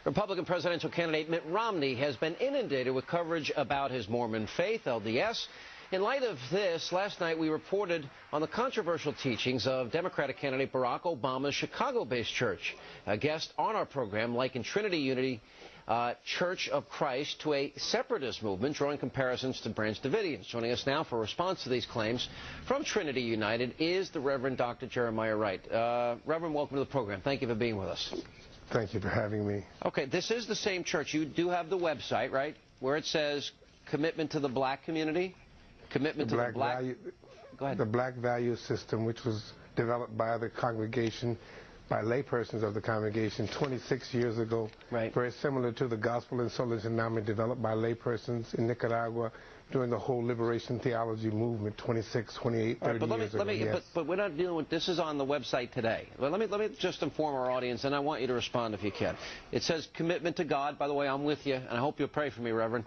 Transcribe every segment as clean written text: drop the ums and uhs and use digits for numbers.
Republican presidential candidate Mitt Romney has been inundated with coverage about his Mormon faith, LDS. In light of this, last night we reported on the controversial teachings of Democratic candidate Barack Obama's Chicago-based church. A guest on our program likened Trinity Unity Church of Christ to a separatist movement, drawing comparisons to Branch Davidians. Joining us now for a response to these claims from Trinity United is the Reverend Dr. Jeremiah Wright. Reverend, welcome to the program. Thank you for being with us. Thank you for having me. Okay, this is the same church. You do have the website, right, where it says commitment to the black community, commitment to the black value, Go ahead. The black value system, which was developed by the congregation, by laypersons of the congregation 26 years ago. Right. Very similar to the Gospel and Sola Tsunami developed by laypersons in Nicaragua during the whole liberation theology movement 26, 28, 30 years ago. Yes. But we're not dealing with, this is on the website today. Well, let me just inform our audience, and I want you to respond if you can. It says commitment to God. By the way, I'm with you, and I hope you'll pray for me, Reverend.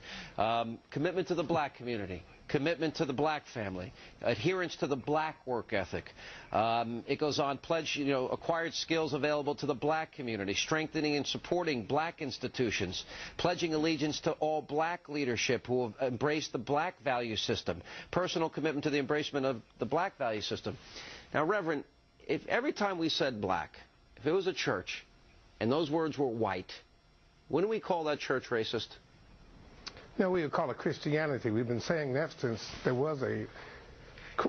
Commitment to the black community. Commitment to the black family, adherence to the black work ethic. It goes on, pledge, acquired skills available to the black community, strengthening and supporting black institutions, pledging allegiance to all black leadership who have embraced the black value system, personal commitment to the embracement of the black value system. Now, Reverend, if every time we said black, if it was a church and those words were white, wouldn't we call that church racist? No, we would call it Christianity. We've been saying that since there was a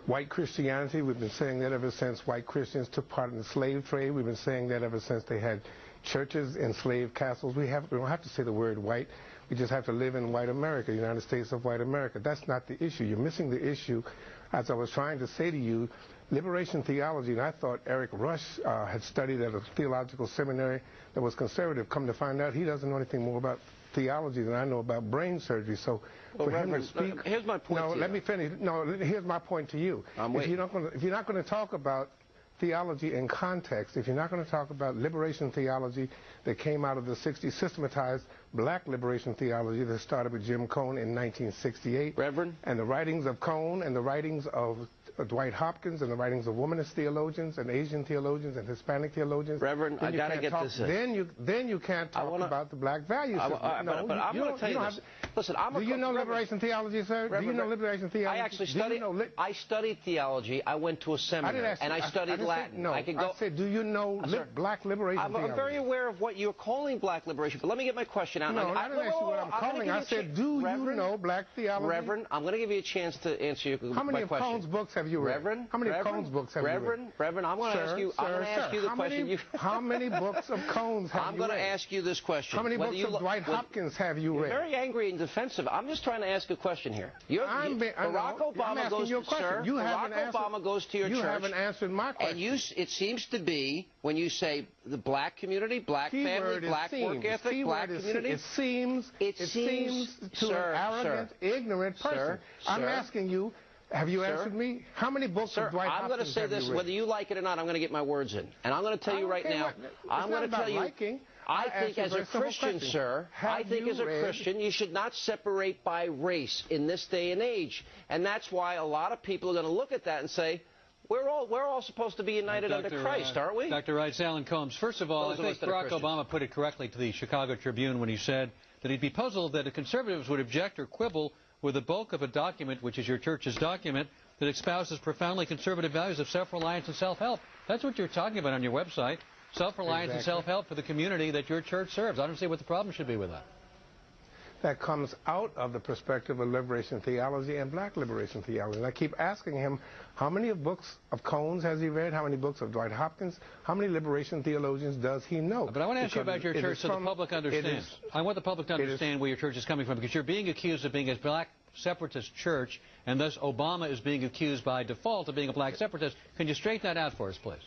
white Christianity. We've been saying that ever since white Christians took part in the slave trade. We've been saying that ever since they had churches in slave castles. We don't have to say the word white. We just have to live in white America, United States of white America. That's not the issue. You're missing the issue. As I was trying to say to you, liberation theology, and I thought Eric Rush had studied at a theological seminary that was conservative. Come to find out, he doesn't know anything more about theology than I know about brain surgery. So for him to speak, here's my point. No, let me finish. No, here's my point to you. If you're not going to talk about theology in context, if you're not going to talk about liberation theology that came out of the 60s, systematized black liberation theology that started with Jim Cone in 1968, Reverend, and the writings of Cone and the writings of Dwight Hopkins and the writings of womanist theologians and Asian theologians and Hispanic theologians. Reverend, I got to get this in. Then you can't talk about the black value system. I'm going to tell you this. Listen, do you know liberation theology, sir? Reverend, do you know liberation theology? I actually studied theology. I went to a seminary, and I studied Latin. No, I said, do you know black liberation theology? I'm very aware of what you're calling black liberation, but let me get my question out. No, I didn't ask you what I'm calling. I said, do you know black theology? Reverend, I'm going to give you a chance to answer my question. How many of Cone's books have you read? Reverend, how many of Cone's books have you read? Reverend, I'm going to ask you. I'm going to ask you the question. How many books of Cone's have you read? I'm going to ask you this question. How many books of Dwight Hopkins have you read? You're very angry and defensive. I'm just trying to ask a question here. Barack Obama goes, sir. Barack Obama goes to your church. You haven't answered my question. And it seems to be when you say the black community, black family, black work ethic, black community. It seems to an arrogant, ignorant person. I'm asking you. Have you answered me? How many books of Dwight Hopkins have you read? I'm going to say this, whether you like it or not, I'm going to get my words in. And I'm going to tell you right now, I'm going to tell you, I think as a Christian, sir, I think as a Christian, you should not separate by race in this day and age. And that's why a lot of people are going to look at that and say, we're all supposed to be united under Christ, aren't we? Dr. Wright, Alan Combs. First of all, I think Barack Obama put it correctly to the Chicago Tribune when he said that he'd be puzzled that the conservatives would object or quibble with the bulk of a document, which is your church's document, that espouses profoundly conservative values of self-reliance and self-help. That's what you're talking about on your website, self-reliance and self-help for the community that your church serves. I don't see what the problem should be with that. That comes out of the perspective of liberation theology and black liberation theology. And I keep asking him, how many books of Cone's has he read? How many books of Dwight Hopkins? How many liberation theologians does he know? But I want to ask you about your church so the public understands. I want the public to understand where your church is coming from, because you're being accused of being a black separatist church, and thus Obama is being accused by default of being a black separatist. Can you straighten that out for us, please?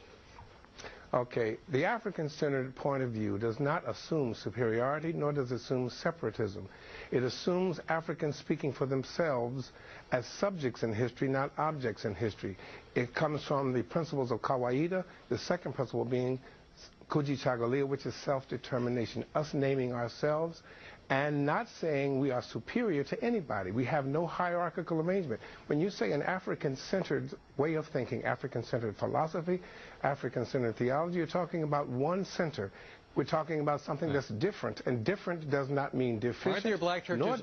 Okay, the African-centered point of view does not assume superiority, nor does it assume separatism. It assumes Africans speaking for themselves as subjects in history, not objects in history. It comes from the principles of Kawaida, the second principle being Kujichagulia, which is self-determination, us naming ourselves and not saying we are superior to anybody. We have no hierarchical arrangement. When you say an African-centered way of thinking, African-centered philosophy, African-centered theology, you're talking about one center. We're talking about something that's different, and different does not mean deficient. Aren't there black churches?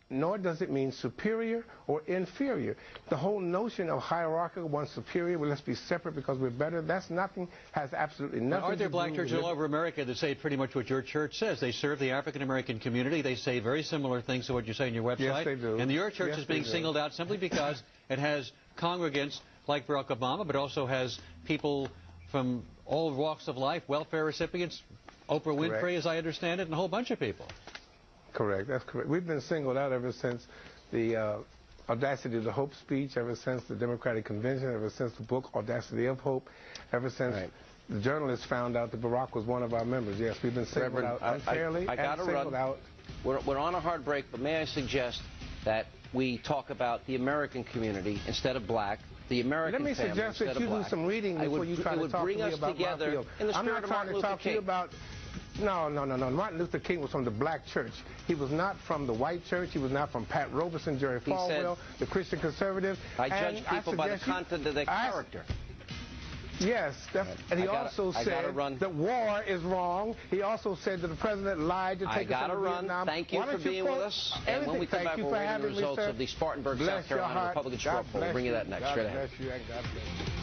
Nor does it mean superior or inferior. The whole notion of hierarchical, one superior, well, let's be separate because we're better, that's nothing, has absolutely nothing to do with it. Aren't there black churches all over America that say pretty much what your church says? They serve the African-American community. They say very similar things to what you say in your website. Yes, they do. And your church is being singled out simply because it has congregants like Barack Obama, but also has people from all walks of life, welfare recipients, Oprah Winfrey, Correct. as I understand it, and a whole bunch of people. Correct, that's correct. We've been singled out ever since the Audacity of the Hope speech, ever since the Democratic Convention, ever since the book Audacity of Hope, ever since the journalists found out that Barack was one of our members. Yes, we've been singled out unfairly and singled out. We're on a hard break, but may I suggest that we talk about the American community instead of black, the American family instead of black. Let me suggest that you do some reading before you try to talk to me about my field. I'm not trying to talk to you about... No. Martin Luther King was from the black church. He was not from the white church. He was not from Pat Robeson, Jerry Falwell, the Christian conservatives. I judge people by the content of their character. Yes, and he also said that war is wrong. He also said that the president lied to take us into Vietnam. Thank you for being with us. And when we come back, we'll read the results of the Spartanburg, South Carolina Republican straw poll. We'll bring you that next. Straight ahead. God bless you and God bless you.